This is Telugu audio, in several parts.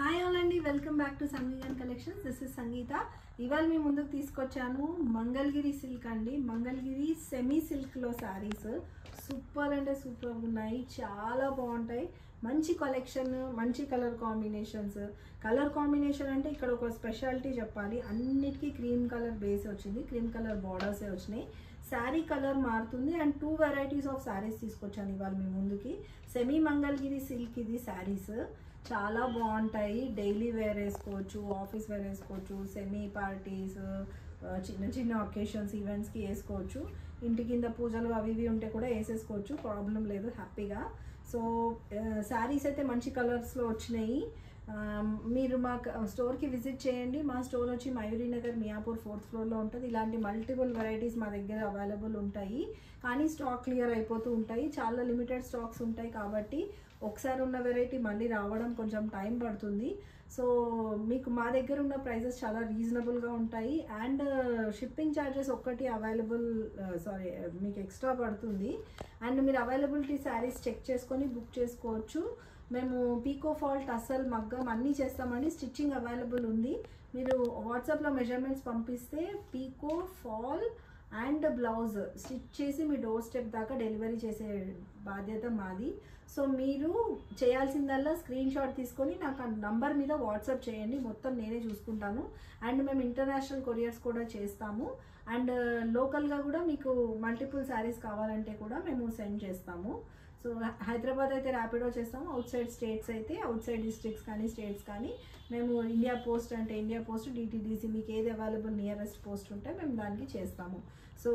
హాయ్ ఆల్ అండి, welcome back to Sangeetha collections. This is Sangeetha. ఇవాళ మీ ముందుకు తీసుకొచ్చాను మంగళగిరి సిల్క్ అండి. మంగళగిరి సెమీ సిల్క్లో శారీస్ సూపర్ అంటే సూపర్ ఉన్నాయి, చాలా బాగుంటాయి. మంచి కలెక్షన్, మంచి కలర్ కాంబినేషన్స్. కలర్ కాంబినేషన్ అంటే ఇక్కడ ఒక స్పెషాలిటీ చెప్పాలి, అన్నిటికీ క్రీమ్ కలర్ బేస్ వచ్చింది, క్రీమ్ కలర్ బార్డర్సే వచ్చినాయి. శారీ కలర్ మారుతుంది అండ్ 2 వెరైటీస్ ఆఫ్ శారీస్ తీసుకొచ్చాను ఇవాళ మీ ముందుకి. సెమీ మంగళగిరి సిల్క్ ఇది శారీస్ చాలా బాగుంటాయి. డైలీ వేర్ వేసుకోవచ్చు, ఆఫీస్ వేర్ వేసుకోవచ్చు, సెమీ పార్టీస్, చిన్న చిన్న ఒకేషన్స్, ఈవెంట్స్కి వేసుకోవచ్చు. ఇంటి కింద పూజలు అవి ఇవి ఉంటే కూడా వేసేసుకోవచ్చు, ప్రాబ్లం లేదు, హ్యాపీగా. సో శారీస్ అయితే మంచి కలర్స్లో వచ్చినాయి. మీరు మా స్టోర్కి విజిట్ చేయండి. మా స్టోర్ వచ్చి మయూరి నగర్, మియాపూర్ 4th ఫ్లోర్లో ఉంటుంది. ఇలాంటి మల్టిపుల్ వెరైటీస్ మా దగ్గర అవైలబుల్ ఉంటాయి, కానీ స్టాక్ క్లియర్ అయిపోతూ ఉంటాయి. చాలా లిమిటెడ్ స్టాక్స్ ఉంటాయి కాబట్టి ఒకసారి ఉన్న వెరైటీ మళ్ళీ రావడం కొంచెం టైం పడుతుంది. సో మీకు మా దగ్గర ఉన్న ప్రైజెస్ చాలా రీజనబుల్గా ఉంటాయి అండ్ షిప్పింగ్ ఛార్జెస్ ఒక్కటి అవైలబుల్ మీకు ఎక్స్ట్రా పడుతుంది. అండ్ మీరు అవైలబిలిటీ శారీస్ చెక్ చేసుకొని బుక్ చేసుకోవచ్చు. మేము పీకో ఫాల్, టసల్, మగ్గం అన్నీ చేస్తామండి. స్టిచ్చింగ్ అవైలబుల్ ఉంది. మీరు వాట్సాప్లో మెజర్మెంట్స్ పంపిస్తే పీకో ఫాల్ అండ్ బ్లౌజ్ స్టిచ్ చేసి మీ డోర్ స్టెప్ దాకా డెలివరీ చేసే బాధ్యత మాది. సో మీరు చేయాల్సిందల్లా స్క్రీన్ షాట్ తీసుకొని నాకు ఆ నంబర్ మీద వాట్సాప్ చేయండి, మొత్తం నేనే చూసుకుంటాను. అండ్ మేము ఇంటర్నేషనల్ కొరియర్స్ కూడా చేస్తాము అండ్ లోకల్గా కూడా మీకు మల్టిపుల్ శారీస్ కావాలంటే కూడా మేము సెండ్ చేస్తాము. సో హైదరాబాద్ అయితే ర్యాపిడో చేస్తాము, అవుట్ సైడ్ స్టేట్స్ అయితే అవుట్ సైడ్ డిస్ట్రిక్ట్స్ కానీ స్టేట్స్ కానీ మేము ఇండియా పోస్ట్ అంటే ఇండియా పోస్ట్, డిటీడీసీ మీకు ఏది అవైలబుల్ నియరెస్ట్ పోస్ట్ ఉంటే మేము దానికి చేస్తాము. సో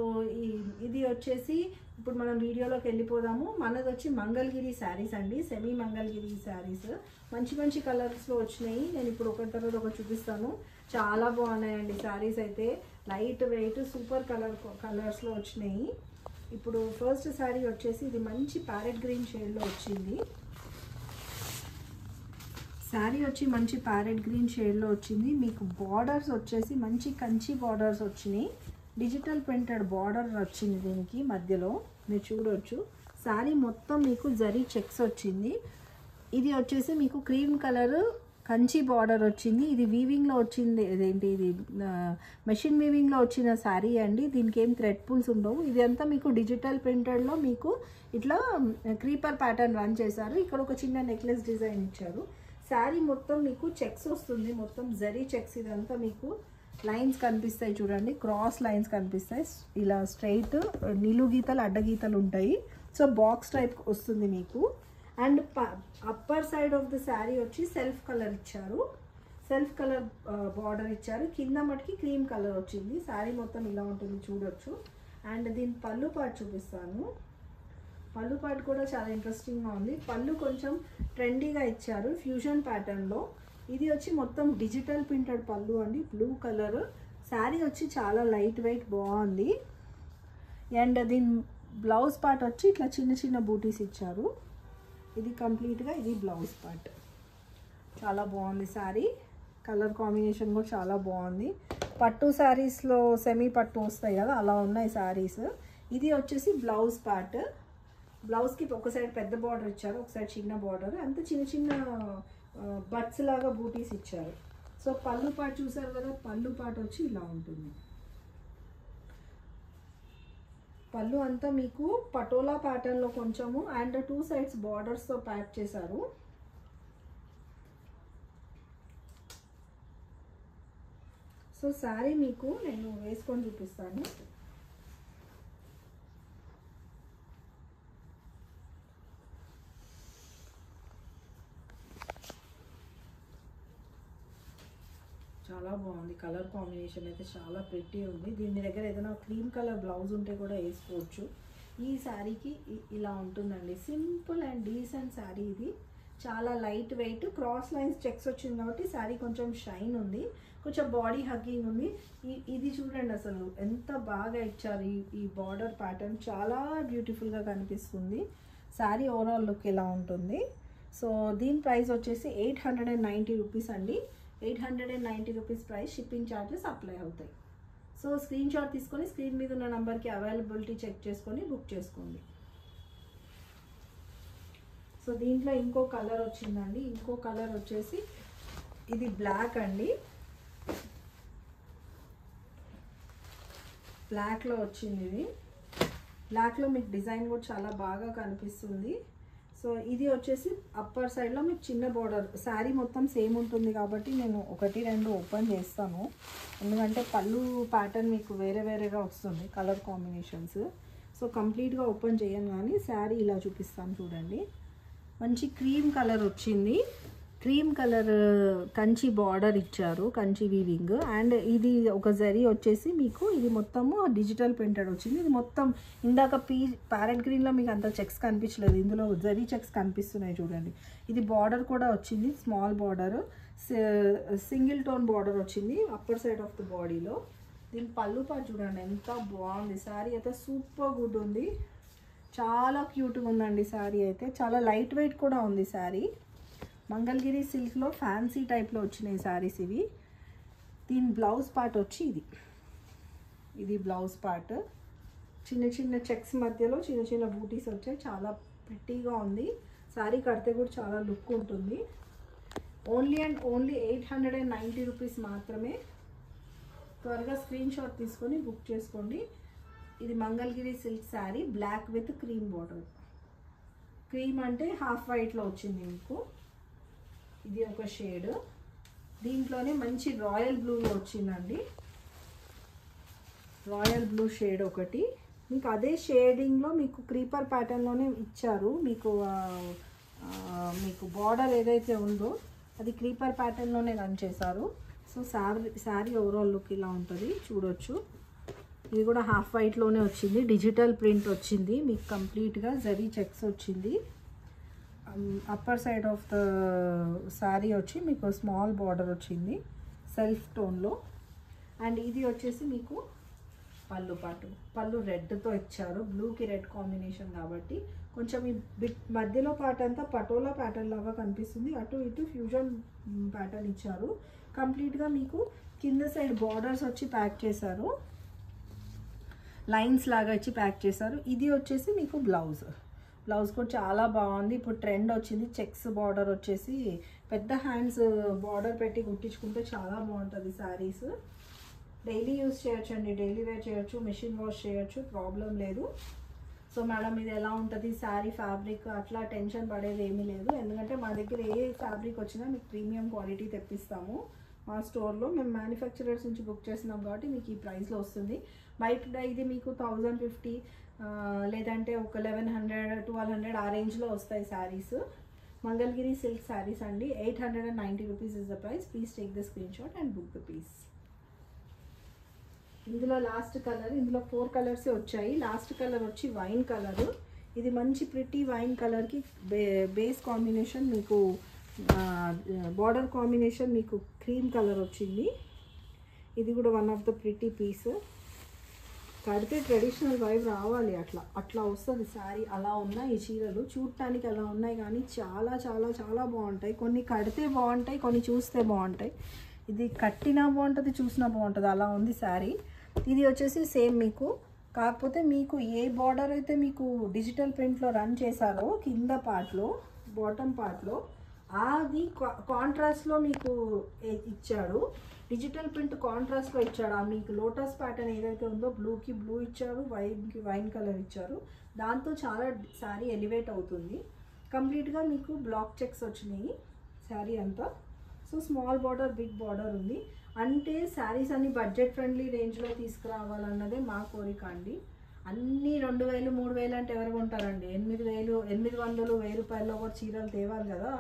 ఇది వచ్చేసి ఇప్పుడు మనం వీడియోలోకి వెళ్ళిపోదాము. మనది వచ్చి మంగళగిరి శారీస్ అండి, సెమీ మంగళగిరి శారీస్ మంచి మంచి కలర్స్లో వచ్చినాయి. నేను ఇప్పుడు ఒకటి తర్వాత ఒకటి చూపిస్తాను. చాలా బాగున్నాయండి శారీస్ అయితే, లైట్ వెయిట్ సూపర్ కలర్స్లో వచ్చినాయి. ఇప్పుడు ఫస్ట్ శారీ వచ్చేసి ఇది మంచి ప్యారెట్ గ్రీన్ షేడ్లో వచ్చింది. శారీ వచ్చి మంచి ప్యారెట్ గ్రీన్ షేడ్లో వచ్చింది. మీకు బార్డర్స్ వచ్చేసి మంచి కంచి బార్డర్స్ వచ్చినాయి, డిజిటల్ ప్రింటెడ్ బార్డర్ వచ్చింది దీనికి మధ్యలో మీరు చూడవచ్చు. శారీ మొత్తం మీకు జరీ చెక్స్ వచ్చింది. ఇది వచ్చేసి మీకు క్రీమ్ కలర్ కంచి బార్డర్ వచ్చింది. ఇది వీవింగ్లో వచ్చింది, ఇదేంటి ఇది మెషిన్ వీవింగ్లో వచ్చిన శారీ అండి. దీనికి ఏం థ్రెడ్ పుల్స్ ఉండవు. ఇది అంతా మీకు డిజిటల్ ప్రింటెడ్లో మీకు ఇట్లా క్రీపర్ ప్యాటర్న్ రన్ చేశారు. ఇక్కడ ఒక చిన్న నెక్లెస్ డిజైన్ ఇచ్చారు. శారీ మొత్తం మీకు చెక్స్ వస్తుంది, మొత్తం జరీ చెక్స్. ఇదంతా మీకు లైన్స్ కనిపిస్తాయి చూడండి, క్రాస్ లైన్స్ కనిపిస్తాయి, ఇలా స్ట్రైట్ నిలువు గీతలు అడ్డగీతలు ఉంటాయి. సో బాక్స్ టైప్ వస్తుంది మీకు. And upper side of the sari వచ్చి సెల్ఫ్ కలర్ ఇచ్చారు, సెల్ఫ్ కలర్ బార్డర్ ఇచ్చారు. కింద మటుకి క్రీమ్ కలర్ వచ్చింది. శారీ మొత్తం ఇలా ఉంటుంది చూడొచ్చు. అండ్ దీని పళ్ళు పాటు చూపిస్తాను. పళ్ళు పాటు కూడా చాలా ఇంట్రెస్టింగ్గా ఉంది. పళ్ళు కొంచెం ట్రెండీగా ఇచ్చారు, ఫ్యూజన్ ప్యాటర్న్లో. ఇది వచ్చి మొత్తం డిజిటల్ ప్రింటెడ్ పళ్ళు అండి, బ్లూ కలర్. శారీ వచ్చి చాలా లైట్ వెయిట్ బాగుంది. అండ్ దీని బ్లౌజ్ పార్ట్ వచ్చి ఇట్లా చిన్న చిన్న బూటీస్ ఇచ్చారు. ఇది కంప్లీట్గా ఇది బ్లౌజ్ పార్ట్. చాలా బాగుంది శారీ, కలర్ కాంబినేషన్ కూడా చాలా బాగుంది. పట్టు శారీస్లో సెమీ పట్టు వస్తాయి కదా, అలా ఉన్నాయి శారీస్. ఇది వచ్చేసి బ్లౌజ్ పార్ట్. బ్లౌజ్కి ఒక సైడ్ పెద్ద బార్డర్ ఇచ్చారు, ఒక సైడ్ చిన్న బార్డర్, అంత చిన్న చిన్న బట్స్ లాగా బూటీస్ ఇచ్చారు. సో పళ్ళు పార్ట్ చూసారు కదా, పళ్ళు పార్ట్ వచ్చి ఇలా ఉంటుంది. పళ్ళు అంతా మీకు పటోలా ప్యాటర్న్లో కొంచెము అండ్ 2 సైడ్స్ బార్డర్స్తో ప్యాక్ చేశారు. సో శారీ మీకు నేను వేసుకొని చూపిస్తాను. చాలా బాగుంది, కలర్ కాంబినేషన్ అయితే చాలా ప్రిటీ ఉంది. దీని దగ్గర ఏదైనా క్రీమ్ కలర్ బ్లౌజ్ ఉంటే కూడా వేసుకోవచ్చు. ఈ శారీకి ఇలా ఉంటుందండి, సింపుల్ అండ్ డీసెంట్ శారీ. ఇది చాలా light weight, cross lines checks వచ్చింది కాబట్టి శారీ కొంచెం షైన్ ఉంది, కొంచెం బాడీ హగ్గింగ్ ఉంది. ఇది చూడండి అసలు ఎంత బాగా ఇచ్చారు. ఈ బార్డర్ ప్యాటర్న్ చాలా బ్యూటిఫుల్గా కనిపిస్తుంది. శారీ ఓవరాల్ లుక్ ఇలా ఉంటుంది. సో దీని ప్రైస్ వచ్చేసి 890 రూపీస్ అండి. 890 rupees price, shipping charges apply అవుతాయి. సో స్క్రీన్ షాట్ తీసుకొని స్క్రీన్ మీద ఉన్న నెంబర్కి అవైలబిలిటీ చెక్ చేసుకొని బుక్ చేసుకోండి. సో దీంట్లో ఇంకో కలర్ వచ్చిందండి. ఇంకో కలర్ వచ్చేసి ఇది బ్లాక్ అండి, బ్లాక్లో వచ్చింది. ఇది బ్లాక్లో మీకు డిజైన్ కూడా చాలా బాగా కనిపిస్తుంది. సో ఇది వచ్చేసి అప్పర్ సైడ్లో మీకు చిన్న బార్డర్. శారీ మొత్తం సేమ్ ఉంటుంది కాబట్టి నేను 1-2 ఓపెన్ చేస్తాను, ఎందుకంటే పళ్ళు ప్యాటర్న్ మీకు వేరే వేరేగా వస్తుంది కలర్ కాంబినేషన్స్. సో కంప్లీట్గా ఓపెన్ చేయను కానీ శారీ ఇలా చూపిస్తాను చూడండి. మంచి క్రీమ్ కలర్ వచ్చింది, క్రీమ్ కలర్ కంచి బార్డర్ ఇచ్చారు, కంచి వీవింగ్. అండ్ ఇది ఒక జరీ వచ్చేసి మీకు ఇది మొత్తము డిజిటల్ ప్రింటెడ్ వచ్చింది. ఇది మొత్తం ఇందాక ప్యారెట్ గ్రీన్లో మీకు అంత చెక్స్ కనిపించలేదు, ఇందులో జరీ చెక్స్ కనిపిస్తున్నాయి చూడండి. ఇది బార్డర్ కూడా వచ్చింది, small border, single tone border వచ్చింది అప్పర్ సైడ్ ఆఫ్ ద బాడీలో. దీని పళ్ళు పాటు చూడండి ఎంత బాగుంది. శారీ అయితే సూపర్ గుడ్ ఉంది, చాలా క్యూట్గా ఉందండి శారీ అయితే. చాలా లైట్ వెయిట్ కూడా ఉంది శారీ. మంగళగిరి సిల్క్లో ఫ్యాన్సీ టైప్లో వచ్చినాయి శారీస్ ఇవి. దీని బ్లౌజ్ పార్ట్ వచ్చి ఇది బ్లౌజ్ పార్ట్. చిన్న చిన్న చెక్స్ మధ్యలో చిన్న చిన్న బూటీస్ వచ్చాయి, చాలా ప్రిట్టీగా ఉంది. శారీ కడితే కూడా చాలా లుక్ ఉంటుంది. ఓన్లీ అండ్ ఓన్లీ 890 రూపీస్ మాత్రమే. త్వరగా స్క్రీన్ షాట్ తీసుకొని బుక్ చేసుకోండి. ఇది Mangalagiri silk sari, black with cream border. Cream అంటే హాఫ్ వైట్లో వచ్చింది మీకు. ఇది ఒక షేడ్, దీంట్లోనే మంచి రాయల్ బ్లూలో వచ్చిందండి, రాయల్ బ్లూ షేడ్ ఒకటి. మీకు అదే షేడింగ్లో మీకు క్రీపర్ ప్యాటర్న్లోనే ఇచ్చారు. మీకు బార్డర్ ఏదైతే ఉందో అది క్రీపర్ ప్యాటర్న్లోనే రన్ చేశారు. సో శారీ ఓవరాల్ లుక్ ఇలా ఉంటుంది చూడొచ్చు. ఇది కూడా హాఫ్ వైట్లోనే వచ్చింది, డిజిటల్ ప్రింట్ వచ్చింది మీకు, కంప్లీట్గా జరీ చెక్స్ వచ్చింది. Upper side of the sari వచ్చి మీకు స్మాల్ బార్డర్ వచ్చింది సెల్ఫ్ టోన్లో. అండ్ ఇది వచ్చేసి మీకు పళ్ళు పాటు, పళ్ళు రెడ్తో ఇచ్చారు, బ్లూకి రెడ్ కాంబినేషన్ కాబట్టి కొంచెం ఈ బిట్ మధ్యలో పార్ట్ అంతా పటోలా ప్యాటర్న్ లాగా కనిపిస్తుంది, అటు ఇటు ఫ్యూజన్ ప్యాటర్న్ ఇచ్చారు. కంప్లీట్గా మీకు కింద సైడ్ బార్డర్స్ వచ్చి ప్యాక్ చేశారు, లైన్స్ లాగా ఇచ్చి ప్యాక్ చేశారు. ఇది వచ్చేసి మీకు బ్లౌజ్ కూడా చాలా బాగుంది. ఇప్పుడు ట్రెండ్ వచ్చింది చెక్స్ బార్డర్ వచ్చేసి, పెద్ద హ్యాండ్స్ బార్డర్ పెట్టి కుట్టించుకుంటే చాలా బాగుంటుంది శారీస్. డైలీ యూస్ చేయొచ్చు అండి, డైలీ వేర్ చేయొచ్చు, మెషిన్ వాష్ చేయొచ్చు, ప్రాబ్లం లేదు. సో మేడం ఇది ఎలా ఉంటుంది శారీ ఫ్యాబ్రిక్ అట్లా టెన్షన్ పడేది ఏమీ లేదు, ఎందుకంటే మా దగ్గర ఏ ఫ్యాబ్రిక్ వచ్చినా మీకు ప్రీమియం క్వాలిటీ తెప్పిస్తాము. మా స్టోర్లో మేము మ్యానుఫ్యాక్చరర్స్ నుంచి బుక్ చేస్తున్నాం కాబట్టి మీకు ఈ ప్రైస్లో వస్తుంది. బయట ఇది మీకు 1050 లేదంటే ఒక 1100-1200 ఆ రేంజ్లో వస్తాయి శారీస్. మంగళగిరి సిల్క్ శారీస్ అండి, 890 rupees is the price. Please take the screen shot and book the piece. ఇందులో లాస్ట్ కలర్, ఇందులో 4 కలర్సే వచ్చాయి. లాస్ట్ కలర్ వచ్చి వైన్ కలర్. ఇది మంచి ప్రిటీ వైన్ కలర్కి బేస్ కాంబినేషన్ మీకు బార్డర్ కాంబినేషన్ మీకు క్రీమ్ కలర్ వచ్చింది. ఇది కూడా one of the pretty piece. కడితే ట్రెడిషనల్ వైబ్ రావాలి, అట్లా వస్తుంది శారీ. అలా ఉన్నాయి ఈ చీరలు, చూడటానికి అలా ఉన్నాయి కానీ చాలా చాలా చాలా బాగుంటాయి. కొన్ని కడితే బాగుంటాయి, కొన్ని చూస్తే బాగుంటాయి. ఇది కట్టినా బాగుంటుంది, చూసినా బాగుంటుంది, అలా ఉంది శారీ. ఇది వచ్చేసి సేమ్ మీకు, కాకపోతే మీకు ఏ బార్డర్ అయితే మీకు డిజిటల్ ప్రింట్లో రన్ చేశారో కింద పార్ట్లో బాటమ్ పార్ట్లో అది కాంట్రాస్ట్లో మీకు ఇచ్చాడు. డిజిటల్ ప్రింట్ కాంట్రాస్ట్లో ఇచ్చాడు. మీకు లోటస్ ప్యాటర్న్ ఏదైతే ఉందో బ్లూకి బ్లూ ఇచ్చారు, వైన్కి వైన్ కలర్ ఇచ్చారు. దాంతో చాలా శారీ ఎలివేట్ అవుతుంది. కంప్లీట్గా మీకు బ్లాక్ చెక్స్ వచ్చినాయి శారీ అంతా. So small border big border ఉంది. అంటే శారీస్ అన్ని బడ్జెట్ ఫ్రెండ్లీ రేంజ్లో తీసుకురావాలన్నదే మా కోరిక అండి. అన్నీ 2000-3000 అంటే ఎవరు కొంటారండి? 8000, 800, 1000 రూపాయల్లో కూడా చీరలు తేవాలి కదా,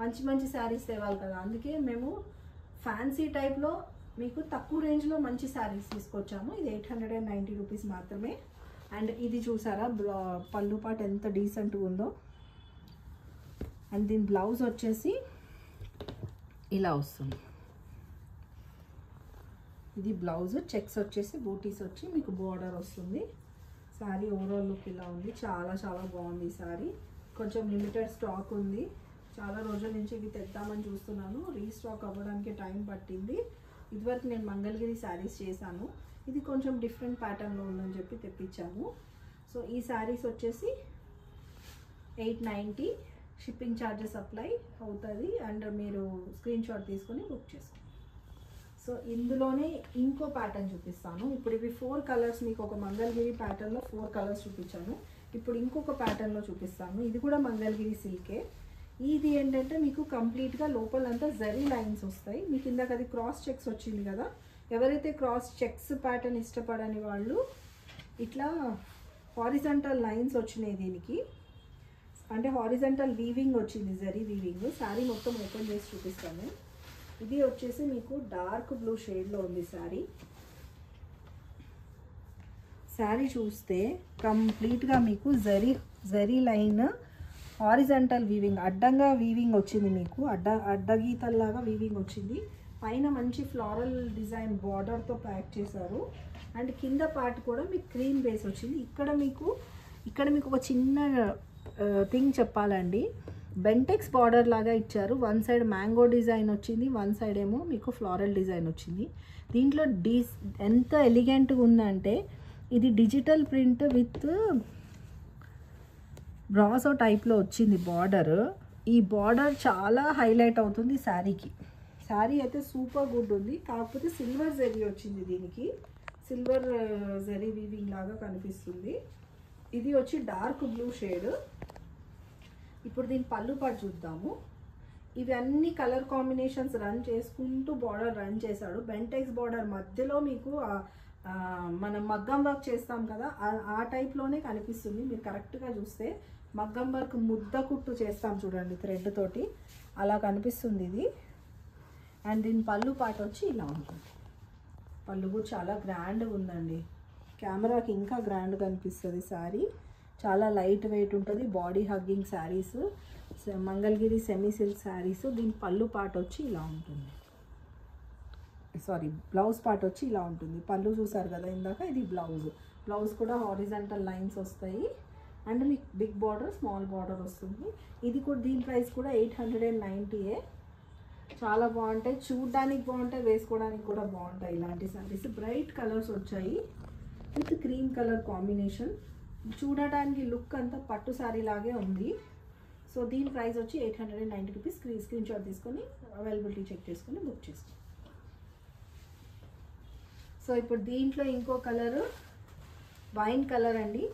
మంచి మంచి శారీస్ తేవాలి కదా. అందుకే మేము ఫ్యాన్సీ టైప్లో మీకు తక్కువ రేంజ్లో మంచి శారీస్ తీసుకొచ్చాము. ఇది 890 రూపీస్ మాత్రమే. అండ్ ఇది చూసారా పళ్ళు పాటు ఎంత డీసెంట్గా ఉందో. అండ్ దీని బ్లౌజ్ వచ్చేసి ఇలా వస్తుంది. ఇది బ్లౌజ్, చెక్స్ వచ్చేసి బూటీస్ వచ్చి మీకు బోర్డర్ వస్తుంది. శారీ ఓవరాల్ లుక్ ఇలా ఉంది, చాలా చాలా బాగుంది ఈ శారీ. కొంచెం లిమిటెడ్ స్టాక్ ఉంది, చాలా రోజుల నుంచి ఇవి తెద్దామని చూస్తున్నాను, రీస్టాక్ అవ్వడానికి టైం పట్టింది. ఇదివరకు నేను మంగళగిరి శారీస్ చేశాను, ఇది కొంచెం డిఫరెంట్ ప్యాటర్న్లో ఉందని చెప్పి తెప్పించాము. సో ఈ శారీస్ వచ్చేసి 890. షిప్పింగ్ ఛార్జెస్ అప్లై అవుతుంది అండ్ మీరు స్క్రీన్ షాట్ తీసుకొని బుక్ చేసుకోండి. సో ఇందులోనే ఇంకో ప్యాటర్న్ చూపిస్తాను. ఇప్పుడు ఇవి 4 కలర్స్, మీకు ఒక మంగళగిరి ప్యాటర్న్లో 4 కలర్స్ చూపించాను. ఇప్పుడు ఇంకొక ప్యాటర్న్లో చూపిస్తాను. ఇది కూడా మంగళగిరి సిల్కే. ఇది ఏంటంటే మీకు కంప్లీట్గా లోపలంతా జరీ లైన్స్ వస్తాయి. మీకు ఇందాక అది క్రాస్ చెక్స్ వచ్చింది కదా, ఎవరైతే క్రాస్ చెక్స్ ప్యాటర్న్ ఇష్టపడని వాళ్ళు ఇట్లా హారిజంటల్ లైన్స్ వచ్చినాయి దీనికి, అంటే హారిజంటల్ వీవింగ్ వచ్చింది, జరీ వీవింగ్. శారీ మొత్తం ఓపెన్ చేసి చూపిస్తాను. ఇది వచ్చేసి మీకు డార్క్ బ్లూ షేడ్లో ఉంది శారీ. శారీ చూస్తే కంప్లీట్గా మీకు జరీ లైన్ హారిజంటల్ వీవింగ్, అడ్డంగా వీవింగ్ వచ్చింది, మీకు అడ్డగీతల్లాగా వీవింగ్ వచ్చింది. పైన మంచి ఫ్లోరల్ డిజైన్ బార్డర్తో ప్యాక్ చేశారు. అండ్ కింద పార్ట్ కూడా మీకు క్రీమ్ బేస్ వచ్చింది. ఇక్కడ మీకు ఒక చిన్న థింగ్ చెప్పాలండి, బెంటెక్స్ బార్డర్ లాగా ఇచ్చారు. వన్ సైడ్ మ్యాంగో డిజైన్ వచ్చింది, వన్ సైడ్ ఏమో మీకు ఫ్లోరల్ డిజైన్ వచ్చింది. దీంట్లో ఎంత ఎలిగెంట్గా ఉందంటే ఇది డిజిటల్ ప్రింట్ విత్ బ్రాసో టైప్లో వచ్చింది బార్డర్. ఈ బార్డర్ చాలా హైలైట్ అవుతుంది శారీకి. శారీ అయితే సూపర్ గుడ్ ఉంది. కాకపోతే సిల్వర్ జరీ వచ్చింది, దీనికి సిల్వర్ జరీ వీవింగ్ లాగా కనిపిస్తుంది. ఇది వచ్చి డార్క్ బ్లూ షేడ్. ఇప్పుడు దీని పళ్ళు పాటు చూద్దాము. ఇవన్నీ కలర్ కాంబినేషన్స్ రన్ చేసుకుంటూ బార్డర్ రన్ చేశాడు. బెంటెక్స్ బార్డర్ మధ్యలో మీకు మనం మగ్గం వర్క్ చేస్తాం కదా, ఆ టైప్లోనే కనిపిస్తుంది. మీరు కరెక్ట్గా చూస్తే మగ్గం వర్క్ ముద్ద కుట్టు చేస్తాం చూడండి థ్రెడ్ తోటి, అలా కనిపిస్తుంది ఇది. అండ్ దీని పళ్ళు పాటు వచ్చి ఇలా ఉంటుంది. పళ్ళు కూడా చాలా గ్రాండ్గా ఉందండి, కెమెరాకి ఇంకా గ్రాండ్ కనిపిస్తుంది శారీ. చాలా లైట్ వెయిట్ ఉంటుంది. Body hugging saris, Mangalagiri semi silk saris. దీని పళ్ళు పాటు వచ్చి ఇలా ఉంటుంది, సారీ బ్లౌజ్ పార్ట్ వచ్చి ఇలా ఉంటుంది. పళ్ళు చూసారు కదా ఇందాక, ఇది బ్లౌజ్ కూడా హారిజంటల్ లైన్స్ వస్తాయి. అండ్ మీకు బిగ్ బార్డర్ స్మాల్ బార్డర్ వస్తుంది. ఇది కూడా దీని ప్రైస్ కూడా 890. చాలా బాగుంటాయి, చూడడానికి బాగుంటాయి, వేసుకోవడానికి కూడా బాగుంటాయి. ఇలాంటి శారీస్ బ్రైట్ కలర్స్ వచ్చాయి విత్ క్రీమ్ కలర్ కాంబినేషన్. చూడడానికి లుక్ అంతా పట్టు శారీ లాగే ఉంది. సో దీని ప్రైస్ వచ్చి 890 రూపీస్. స్క్రీన్ షాట్ తీసుకొని అవైలబిలిటీ చెక్ చేసుకొని బుక్ చేసుకోండి. సో ఇప్పుడు దీంట్లో ఇంకో కలర్ వైన్ కలర్ అండి.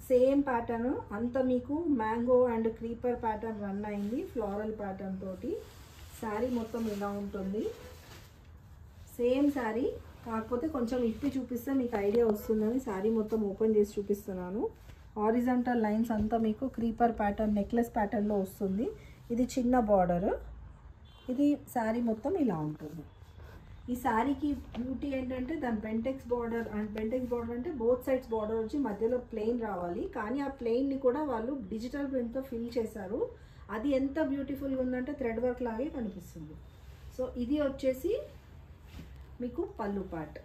సేమ్ ప్యాటర్న్ అంతా మీకు mango and creeper pattern run అయింది, ఫ్లోరల్ ప్యాటర్న్ తోటి. శారీ మొత్తం ఇలా ఉంటుంది, సేమ్ శారీ. కాకపోతే కొంచెం ఇప్పి చూపిస్తే మీకు ఐడియా వస్తుందని శారీ మొత్తం ఓపెన్ చేసి చూపిస్తున్నాను. హారిజంటల్ లైన్స్ అంతా మీకు క్రీపర్ ప్యాటర్న్, నెక్లెస్ ప్యాటర్న్లో వస్తుంది. ఇది చిన్న బార్డర్. ఇది శారీ మొత్తం ఇలా ఉంటుంది. ఈ శారీకి బ్యూటీ ఏంటంటే దాని Bentex border, and Bentex border అంటే బోత్ సైడ్స్ బార్డర్ వచ్చి మధ్యలో ప్లెయిన్ రావాలి. కానీ ఆ ప్లెయిన్ని కూడా వాళ్ళు డిజిటల్ ప్రింట్తో ఫిల్ చేశారు. అది ఎంత బ్యూటిఫుల్గా ఉందంటే థ్రెడ్ వర్క్ లాగే కనిపిస్తుంది. సో ఇది వచ్చేసి మీకు పళ్ళు పార్ట్.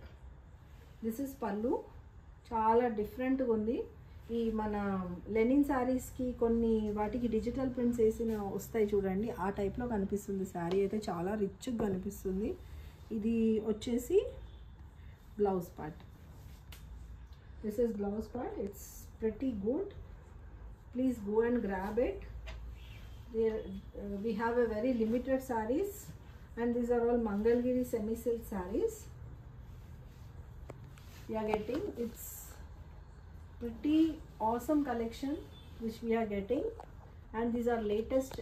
దిస్ ఇస్ పళ్ళు. చాలా డిఫరెంట్గా ఉంది. ఈ మన లెనిన్ శారీస్కి కొన్ని వాటికి డిజిటల్ ప్రింట్స్ వేసిన వస్తాయి చూడండి, ఆ టైప్లో కనిపిస్తుంది. శారీ అయితే చాలా రిచ్గా కనిపిస్తుంది. ఇది వచ్చేసి blouse part. This is blouse part. It's pretty good. Please go and grab it. We have a very limited sarees and these are all Mangalgiri semi silk sarees we are getting. It's pretty awesome collection which we are getting, and these are latest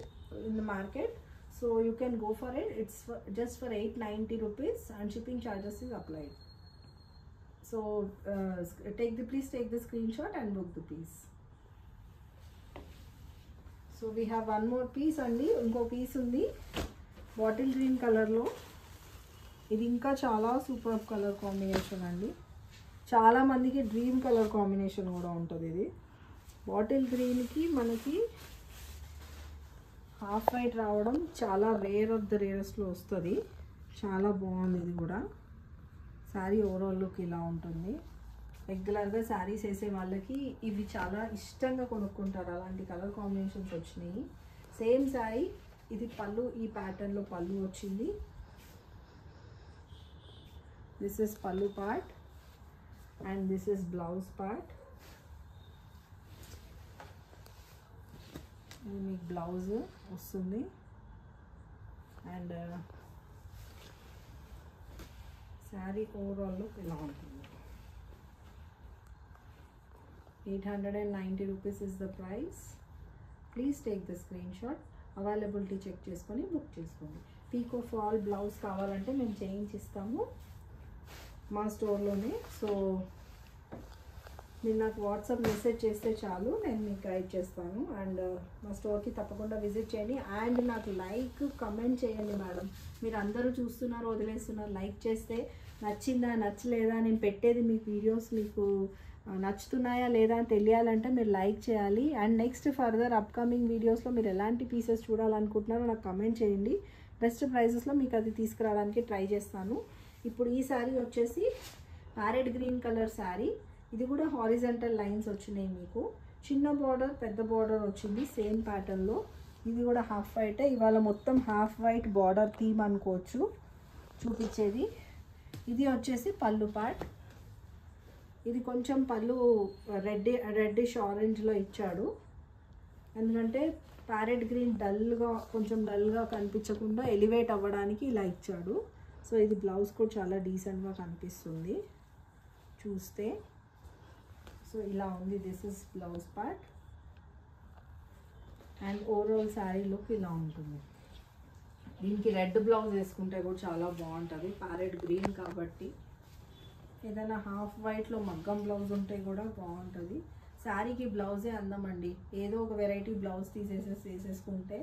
in the market, so you can go for it. It's just for 890 rupees and shipping charges is applied. So please take the screenshot and book the piece. So we have one more piece అండి. ఇంకో పీస్ ఉంది బాటిల్ గ్రీన్ కలర్లో. ఇది ఇంకా చాలా సూపర్ కలర్ కాంబినేషన్ అండి. చాలామందికి డ్రీమ్ కలర్ కాంబినేషన్ కూడా ఉంటుంది. ఇది బాటిల్ గ్రీన్కి మనకి హాఫ్ వైట్ రావడం చాలా రేర్ ఆఫ్ ద రేరెస్ట్లో వస్తుంది. చాలా బాగుంది. ఇది కూడా శారీ ఓవరాల్ లుక్ ఇలా ఉంటుంది. రెగ్యులర్గా శారీస్ వేసే వాళ్ళకి ఇవి చాలా ఇష్టంగా కొనుక్కుంటారు. అలాంటి కలర్ కాంబినేషన్స్ వచ్చినాయి. సేమ్ శారీ. ఇది పళ్ళు, ఈ ప్యాటర్న్లో పళ్ళు వచ్చింది. దిస్ ఇస్ పళ్ళు part and this is blouse part. ఇది మీకు బ్లౌజ్ వస్తుంది అండ్ శారీ ఓవరాల్ లుక్ ఇలా ఉంటుంది. 890 rupees is the price. Please take the screenshot. Availability check చేసుకొని బుక్ చేసుకోండి. పీకో ఫాల్ బ్లౌజ్ కావాలంటే మేము చేయించిస్తాము మా స్టోర్లోనే. సో మీరు నాకు వాట్సాప్ మెసేజ్ చేస్తే చాలు, నేను మీకు గైడ్ చేస్తాను. అండ్ మా స్టోర్కి తప్పకుండా విజిట్ చేయండి. అండ్ నాకు లైక్ కమెంట్ చేయండి మేడం. మీరు అందరూ చూస్తున్నారు, వదిలేస్తున్నారు. లైక్ చేస్తే నచ్చిందా నచ్చలేదా, నేను పెట్టేది మీకు వీడియోస్ మీకు నచ్చుతున్నాయా లేదా అని తెలియాలంటే మీరు లైక్ చేయాలి. అండ్ నెక్స్ట్ ఫర్దర్ అప్కమింగ్ వీడియోస్లో మీరు ఎలాంటి పీసెస్ చూడాలనుకుంటున్నారో నాకు కమెంట్ చేయండి. బెస్ట్ ప్రైజెస్లో మీకు అది తీసుకురావడానికి ట్రై చేస్తాను. ఇప్పుడు ఈ శారీ వచ్చేసి ప్యారెట్ గ్రీన్ కలర్ శారీ. ఇది కూడా హారిజంటల్ లైన్స్ వచ్చినాయి మీకు. చిన్న బార్డర్ పెద్ద బార్డర్ వచ్చింది సేమ్ ప్యాటర్న్లో. ఇది కూడా హాఫ్ వైటే. ఇవాళ మొత్తం హాఫ్ వైట్ బార్డర్ థీమ్ అనుకోవచ్చు చూపించేది. ఇది వచ్చేసి పళ్ళు పార్ట్. ఇది కొంచెం పళ్ళు రెడ్డిష్ ఆరెంజ్లో ఇచ్చాడు, ఎందుకంటే ప్యారెట్ గ్రీన్ కొంచెం డల్గా కనిపించకుండా ఎలివేట్ అవ్వడానికి ఇలా ఇచ్చాడు. సో ఇది బ్లౌజ్ కూడా చాలా డీసెంట్గా కనిపిస్తుంది చూస్తే. సో ఇలా ఉంది. This is blouse part and overall sari look ఇలా ఉంటుంది. దీనికి రెడ్ బ్లౌజ్ వేసుకుంటే కూడా చాలా బాగుంటుంది, ప్యారెట్ గ్రీన్ కాబట్టి. ఏదైనా హాఫ్ వైట్లో మగ్గం బ్లౌజ్ ఉంటే కూడా బాగుంటుంది. శారీకి బ్లౌజే అందమండి. ఏదో ఒక వెరైటీ బ్లౌజ్ వేసేసుకుంటే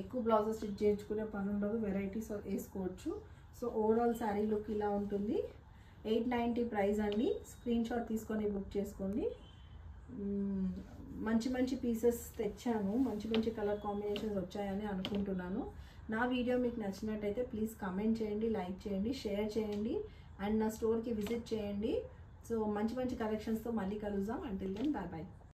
ఎక్కువ బ్లౌజెస్ స్టిచ్ చేయించుకునే పని ఉండదు, వెరైటీస్ వేసుకోవచ్చు. సో ఓవరాల్ శారీ లుక్ ఇలా ఉంటుంది. 890 ప్రైస్ అండి. స్క్రీన్ షాట్ తీసుకొని బుక్ చేసుకోండి. మంచి మంచి పీసెస్ తెచ్చాను, మంచి మంచి కలర్ కాంబినేషన్స్ వచ్చాయని అనుకుంటున్నాను. నా వీడియో మీకు నచ్చినట్టయితే ప్లీజ్ కమెంట్ చేయండి, లైక్ చేయండి, షేర్ చేయండి అండ్ నా స్టోర్కి విజిట్ చేయండి. సో మంచి మంచి కలెక్షన్స్తో మళ్ళీ కలుద్దాం. Until then bye bye.